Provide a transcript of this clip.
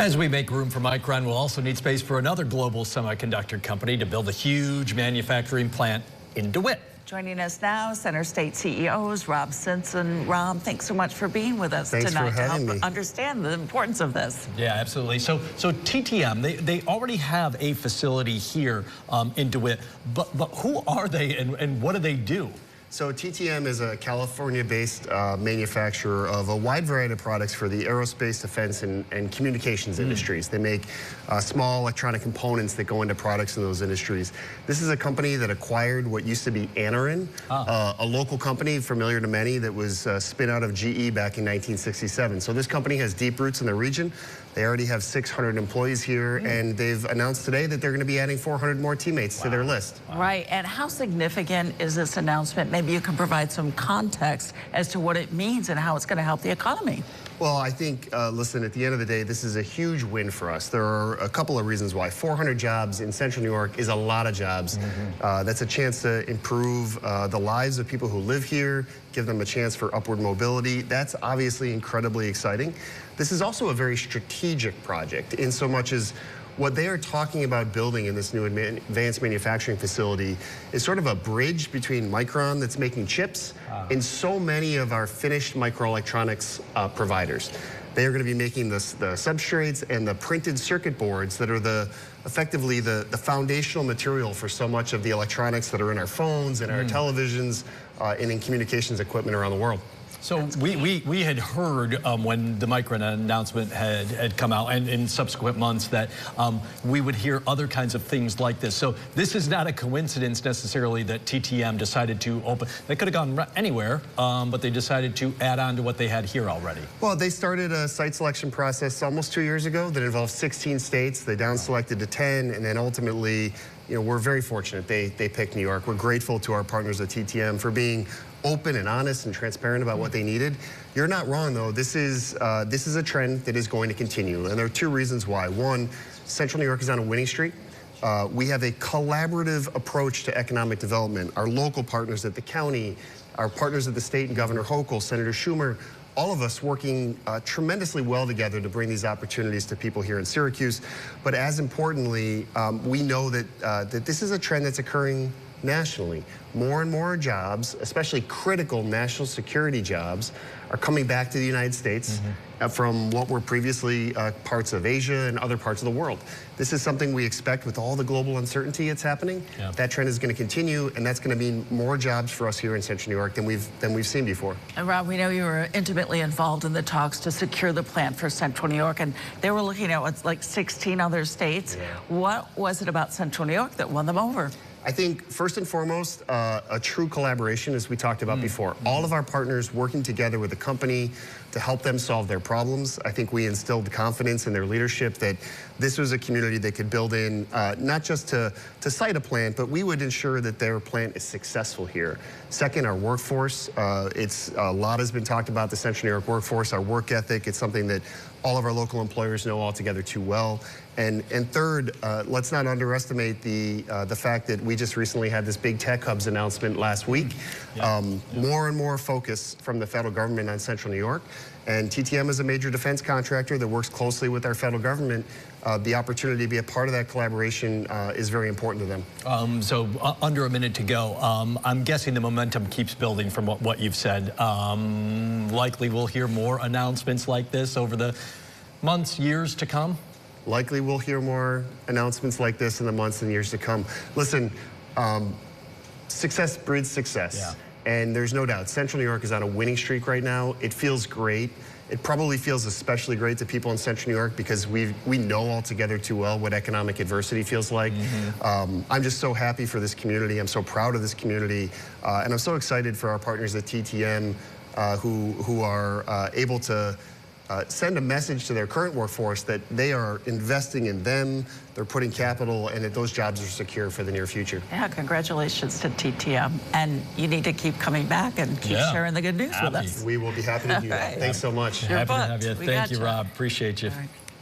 As we make room for Micron, we'll also need space for another global semiconductor company to build a huge manufacturing plant in DeWitt. Joining us now, Center State CEOs Rob Simpson. Rob, thanks so much for being with us tonight to help understand the importance of this. Yeah, absolutely. So TTM, they already have a facility here in DeWitt, but who are they and what do they do? So TTM is a California-based manufacturer of a wide variety of products for the aerospace, defense, and communications industries. They make small electronic components that go into products in those industries. This is a company that acquired what used to be Anaren, a local company familiar to many that was spin out of GE back in 1967. So this company has deep roots in the region. They already have 600 employees here, and they've announced today that they're going to be adding 400 more teammates to their list. Right, and how significant is this announcement? Maybe you can provide some context as to what it means and how it's going to help the economy. Well, I think, listen, at the end of the day, this is a huge win for us. There are a couple of reasons why. 400 jobs in Central New York is a lot of jobs. That's a chance to improve the lives of people who live here, give them a chance for upward mobility. That's obviously incredibly exciting. This is also a very strategic project in so much as what they are talking about building in this new advanced manufacturing facility is sort of a bridge between Micron that's making chips and so many of our finished microelectronics providers. They are going to be making the substrates and the printed circuit boards that are effectively the foundational material for so much of the electronics that are in our phones and our televisions and in communications equipment around the world. So we had heard when the Micron announcement had come out and in subsequent months that we would hear other kinds of things like this. So this is not a coincidence necessarily that TTM decided to open. They could have gone anywhere, but they decided to add on to what they had here already. Well, they started a site selection process almost 2 years ago that involved 16 states. They down selected to 10, and then ultimately, you know, we're very fortunate they picked New York. We're grateful to our partners at TTM for being open and honest and transparent about what they needed. You're not wrong, though. This is a trend that is going to continue, and there are two reasons why. One, Central New York is on a winning streak. We have a collaborative approach to economic development. Our local partners at the county, our partners at the state, and Governor Hochul, Senator Schumer, all of us working tremendously well together to bring these opportunities to people here in Syracuse. But as importantly, we know that this is a trend that's occurring nationally. More and more jobs, especially critical national security jobs, are coming back to the United States from what were previously parts of Asia and other parts of the world. This is something we expect with all the global uncertainty that's happening. That trend is going to continue, and that's going to mean more jobs for us here in Central New York than we've seen before. And Rob, we know you were intimately involved in the talks to secure the plant for Central New York, and they were looking at what's like 16 other states. What was it about Central New York that won them over? I think, first and foremost, a true collaboration, as we talked about before. All of our partners working together with the company to help them solve their problems. I think we instilled confidence in their leadership that this was a community they could build in, not just to site a plant, but we would ensure that their plant is successful here. Second, our workforce. A lot has been talked about the Central New York workforce, our work ethic. It's something that all of our local employers know altogether too well. And third, let's not underestimate the fact that we just recently had this big tech hubs announcement last week. More and more focus from the federal government on Central New York. And TTM is a major defense contractor that works closely with our federal government. The opportunity to be a part of that collaboration is very important to them. So under a minute to go. I'm guessing the momentum keeps building from what you've said. Likely we'll hear more announcements like this over the months, years to come. Likely we'll hear more announcements like this in the months and years to come. Listen, success breeds success. And there's no doubt, Central New York is on a winning streak right now. It feels great. It probably feels especially great to people in Central New York because we know all together too well what economic adversity feels like. I'm just so happy for this community. I'm so proud of this community. And I'm so excited for our partners at TTM who are able to send a message to their current workforce that they are investing in them, they're putting capital, and that those jobs are secure for the near future. Yeah, congratulations to TTM. And you need to keep coming back and keep sharing the good news with us. We will be happy to do that. Thanks so much. Happy to have you. Thank you, Rob. Appreciate you.